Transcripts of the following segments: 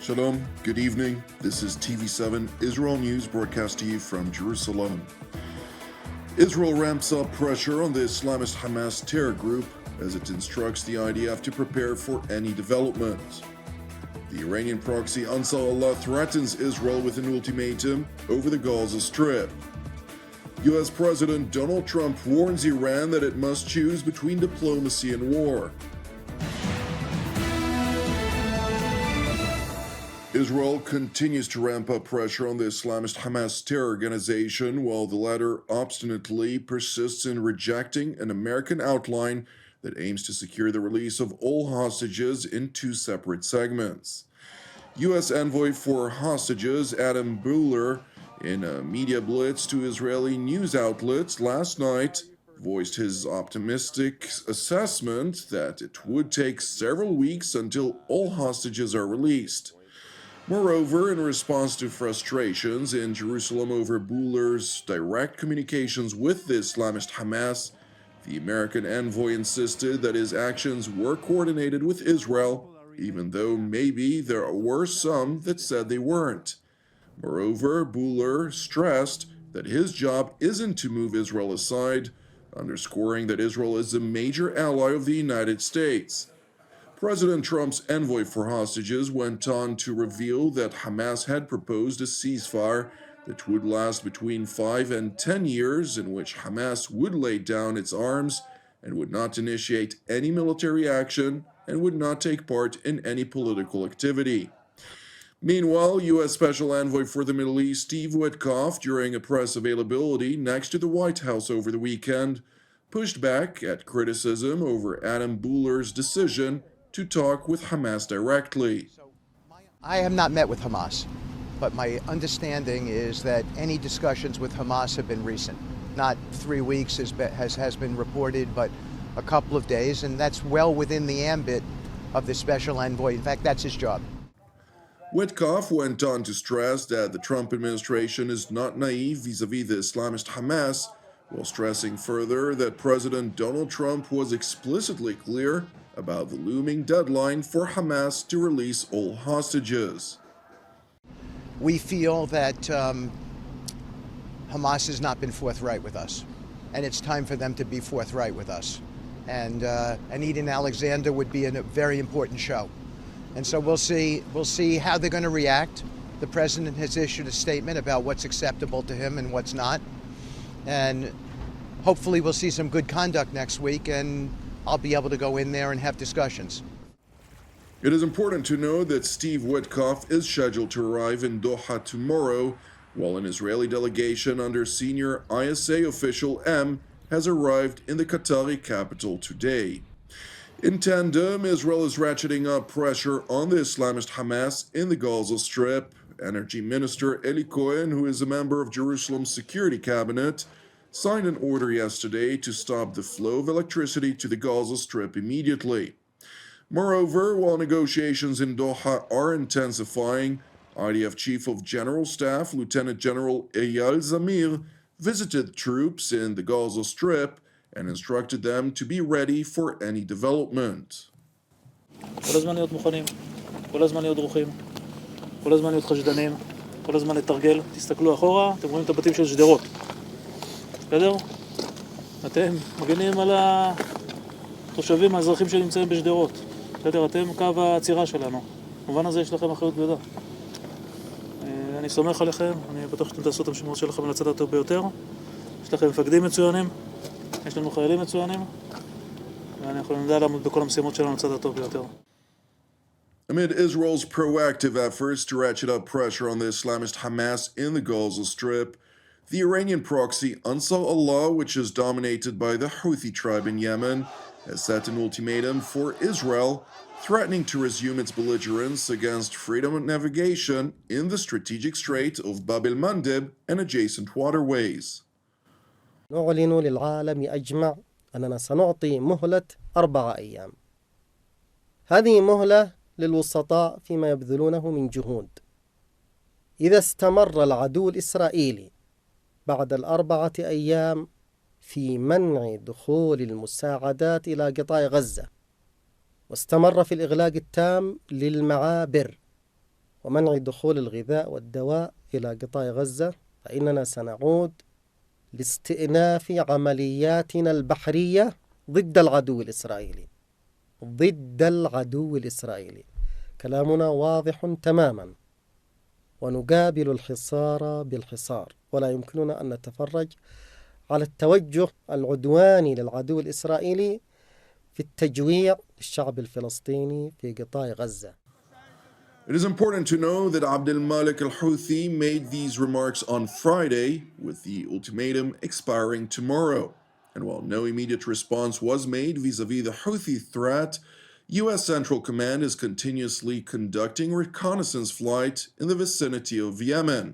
Shalom, good evening. This is TV7 Israel News broadcast to you from Jerusalem. Israel ramps up pressure on the Islamist Hamas terror group as it instructs the IDF to prepare for any development. The Iranian proxy Ansar Allah threatens Israel with an ultimatum over the Gaza Strip. U.S. President Donald Trump warns Iran that it must choose between diplomacy and war. Israel continues to ramp up pressure on the Islamist Hamas terror organization, while the latter obstinately persists in rejecting an American outline that aims to secure the release of all hostages in two separate segments. U.S. envoy for hostages Adam Buehler, in a media blitz to Israeli news outlets last night, voiced his optimistic assessment that it would take several weeks until all hostages are released. Moreover, in response to frustrations in Jerusalem over Buehler's direct communications with the Islamist Hamas, the American envoy insisted that his actions were coordinated with Israel, even though maybe there were some that said they weren't. Moreover, Buehler stressed that his job isn't to move Israel aside, underscoring that Israel is a major ally of the United States. President Trump's envoy for hostages went on to reveal that Hamas had proposed a ceasefire that would last between 5 and 10 years, in which Hamas would lay down its arms and would not initiate any military action and would not take part in any political activity. Meanwhile, U.S. Special Envoy for the Middle East Steve Witkoff, during a press availability next to the White House over the weekend, pushed back at criticism over Adam Buehler's decision to talk with Hamas directly. I have not met with Hamas, but my understanding is that any discussions with Hamas have been recent. Not 3 weeks has been reported, but a couple of days, and that's well within the ambit of the special envoy. In fact, that's his job. Witkoff went on to stress that the Trump administration is not naive vis-a-vis the Islamist Hamas, while stressing further that President Donald Trump was explicitly clear about the looming deadline for Hamas to release all hostages. We feel that Hamas has not been forthright with us, and it's time for them to be forthright with us. And Eden Alexander would be a very important show. And so we'll see how they're going to react. The president has issued a statement about what's acceptable to him and what's not. And hopefully we'll see some good conduct next week, and I'll be able to go in there and have discussions. It is important to know that Steve Witkoff is scheduled to arrive in Doha tomorrow, while an Israeli delegation under senior ISA official M has arrived in the Qatari capital today. In tandem, Israel is ratcheting up pressure on the Islamist Hamas in the Gaza Strip. Energy Minister Eli Cohen, who is a member of Jerusalem's security cabinet, signed an order yesterday to stop the flow of electricity to the Gaza Strip immediately. Moreover, while negotiations in Doha are intensifying, IDF Chief of General Staff Lieutenant General Eyal Zamir visited troops in the Gaza Strip and instructed them to be ready for any development. כל הזמן להיות מוכנים, כל הזמן להיות דרוכים, כל הזמן להיות חשדנים, כל הזמן לתרגל. תסתכלו אחורה, אתם רואים את הבתים של שדרות. בסדר? אתם מגנים על התושבים, האזרחים שנמצאים בשדרות. בסדר? אתם קו העצירה שלנו. במובן הזה יש לכם אחריות גדולה. אני סומך עליכם, אני בטוח שאתם תעשו את המשמעות שלכם על הצד הטוב ביותר. יש לכם מפקדים מצוינים, יש לנו חיילים מצוינים, ואנחנו נדע לעמוד בכל המשימות שלנו על הצד הטוב ביותר. Amid Israel's proactive efforts to ratchet up pressure on the Islamist Hamas in the Gaza Strip, the Iranian proxy Ansar Allah, which is dominated by the Houthi tribe in Yemen, has set an ultimatum for Israel, threatening to resume its belligerence against freedom of navigation in the strategic strait of Bab el-Mandeb and adjacent waterways. نعلن للعالم أجمع أننا سنعطي مهلة 4 أيام. هذه مهلة للوسطاء فيما يبذلونه من جهود. إذا استمر العدو الإسرائيلي بعد 4 أيام في منع دخول المساعدات إلى قطاع غزة، واستمر في الإغلاق التام للمعابر ومنع دخول الغذاء والدواء إلى قطاع غزة، فإننا سنعود لاستئناف عملياتنا البحرية ضد العدو الإسرائيلي. ضد العدو الإسرائيلي، كلامنا واضح تماما، ونقابل الحصار بالحصار، ولا يمكننا أن نتفرج على التوجه العدواني للعدو الإسرائيلي في التجويع للشعب الفلسطيني في قطاع غزة. It is important to know that Abdel Malik al-Houthi made these remarks on Friday, with the ultimatum expiring tomorrow. And while no immediate response was made vis-a-vis the Houthi threat, U.S. Central Command is continuously conducting reconnaissance flights in the vicinity of Yemen.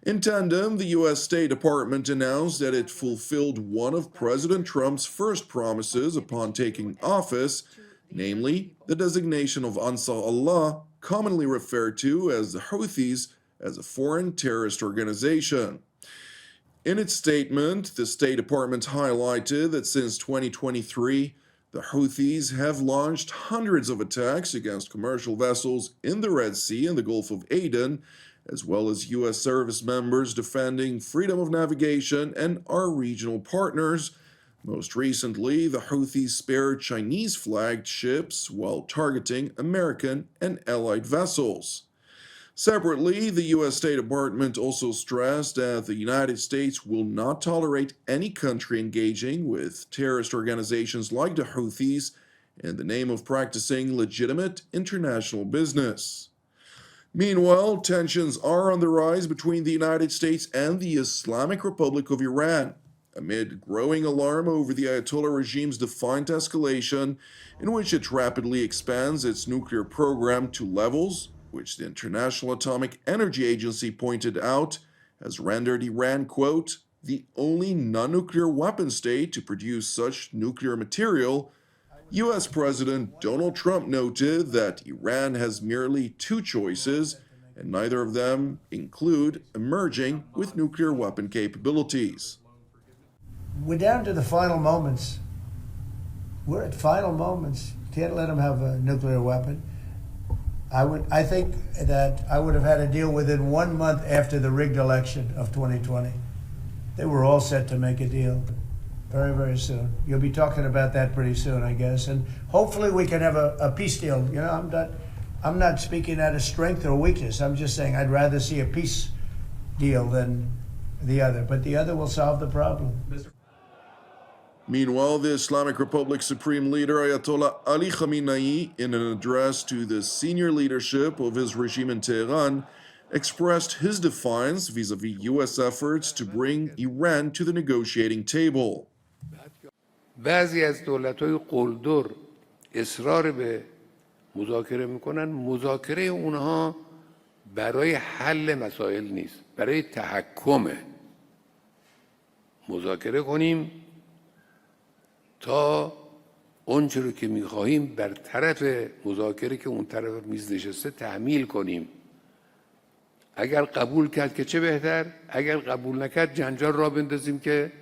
In tandem, the U.S. State Department announced that it fulfilled one of President Trump's first promises upon taking office, namely the designation of Ansar Allah, commonly referred to as the Houthis, as a foreign terrorist organization. In its statement, the State Department highlighted that since 2023, the Houthis have launched hundreds of attacks against commercial vessels in the Red Sea and the Gulf of Aden, as well as U.S. service members defending freedom of navigation and our regional partners. Most recently, the Houthis spared Chinese-flagged ships while targeting American and allied vessels. Separately, the U.S. State Department also stressed that the United States will not tolerate any country engaging with terrorist organizations like the Houthis in the name of practicing legitimate international business. Meanwhile, tensions are on the rise between the United States and the Islamic Republic of Iran, amid growing alarm over the Ayatollah regime's defiant escalation, in which it rapidly expands its nuclear program to levels which the International Atomic Energy Agency pointed out has rendered Iran, quote, the only non-nuclear weapon state to produce such nuclear material. U.S. President Donald Trump noted that Iran has merely two choices, and neither of them include emerging with nuclear weapon capabilities. We're down to the final moments. We're at final moments. Can't let them have a nuclear weapon. I think that I would have had a deal within 1 month after the rigged election of 2020. They were all set to make a deal very, very soon. You'll be talking about that pretty soon, I guess. And hopefully we can have a peace deal. You know, I'm not speaking out of strength or weakness. I'm just saying I'd rather see a peace deal than the other. But the other will solve the problem. Meanwhile, the Islamic Republic's Supreme Leader Ayatollah Ali Khamenei, in an address to the senior leadership of his regime in Tehran, expressed his defiance vis-a-vis U.S. efforts to bring Iran to the negotiating table. بعضی از دولت‌های قلدر اصرار به مذاکره میکنن. مذاکره اونها برای حل مسائل نیست، برای تحکمه. مذاکره کنیم تا اونچه رو که میخواهیم بر طرف مذاکره که اون طرف میز نشسته تحمیل کنیم. اگر قبول کرد که چه بهتر، اگر قبول نکرد جنجال را بندازیم که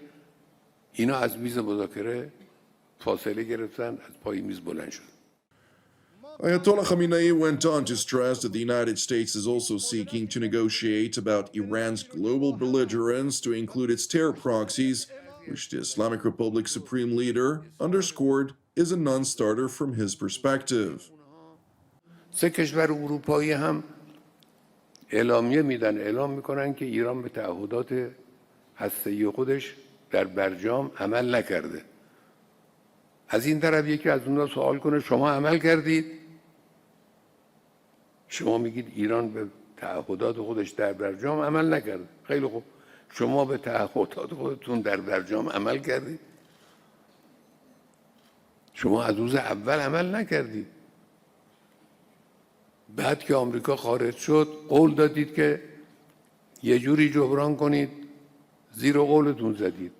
اینا از میز مذاکره فاصله گرفتن، از پای میز بلند شد. Ayatollah Khamenei went on to stress that the United States is also seeking to negotiate about Iran's global belligerence to include its terror proxies, which the Islamic Republic's Supreme Leader underscored is a non-starter from his perspective. سه کشور اروپایی هم اعلامیه میدن، اعلام میکنن که ایران به تعهدات هسته‌ای خودش در برجام عمل نکرده. از این طرف یکی از اونها سوال کنه شما عمل کردید؟ شما میگید ایران به تعهدات خودش در برجام عمل نکرده. خیلی خوب، شما به تعهدات خودتون در برجام عمل کردید؟ شما از روز اول عمل نکردید. بعد که آمریکا خارج شد قول دادید که یه جوری جبران کنید، زیر قولتون زدید.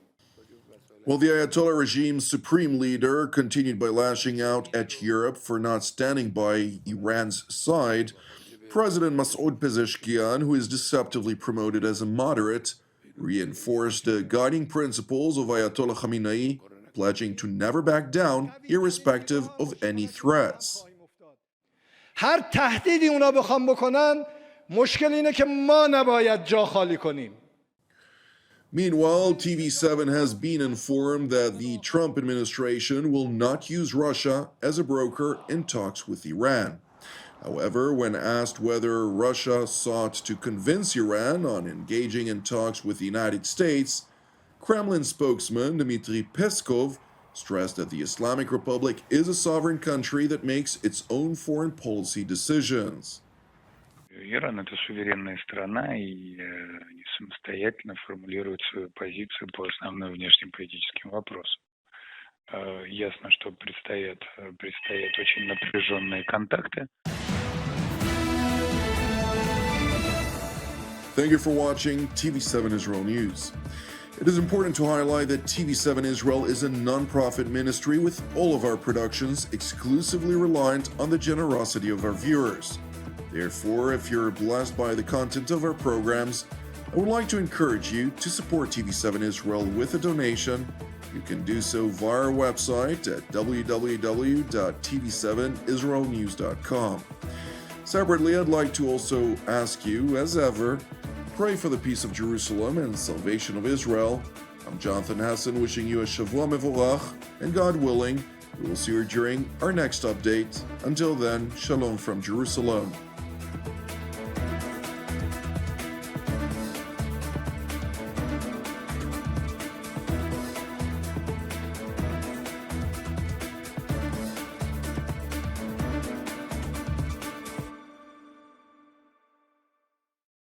While the Ayatollah regime's supreme leader continued by lashing out at Europe for not standing by Iran's side, President Masoud Pezeshkian, who is deceptively promoted as a moderate, reinforced the guiding principles of Ayatollah Khamenei, pledging to never back down irrespective of any threats. هر تهدیدی اونا بخوام بکنن مشکل اینه که ما نباید جا خالی کنیم. Meanwhile, TV7 has been informed that the Trump administration will not use Russia as a broker in talks with Iran. However, when asked whether Russia sought to convince Iran on engaging in talks with the United States, Kremlin spokesman Dmitry Peskov stressed that the Islamic Republic is a sovereign country that makes its own foreign policy decisions. Иран — это суверенная страна и они самостоятельно формулируют свою позицию по основным внешнеполитическим вопросам. Ясно, что предстоят очень напряженные контакты. Thank you for watching TV7 Israel News. It is important to highlight that TV7 Israel is a non-profit ministry with all of our productions exclusively reliant on the generosity of our viewers. Therefore, if you're blessed by the content of our programs, I would like to encourage you to support TV7 Israel with a donation. You can do so via our website at www.tv7israelnews.com. Separately, I'd like to also ask you, as ever, pray for the peace of Jerusalem and salvation of Israel. I'm Jonathan Hessen wishing you a Shavua Mevorach, and God willing, we will see you during our next update. Until then, Shalom from Jerusalem.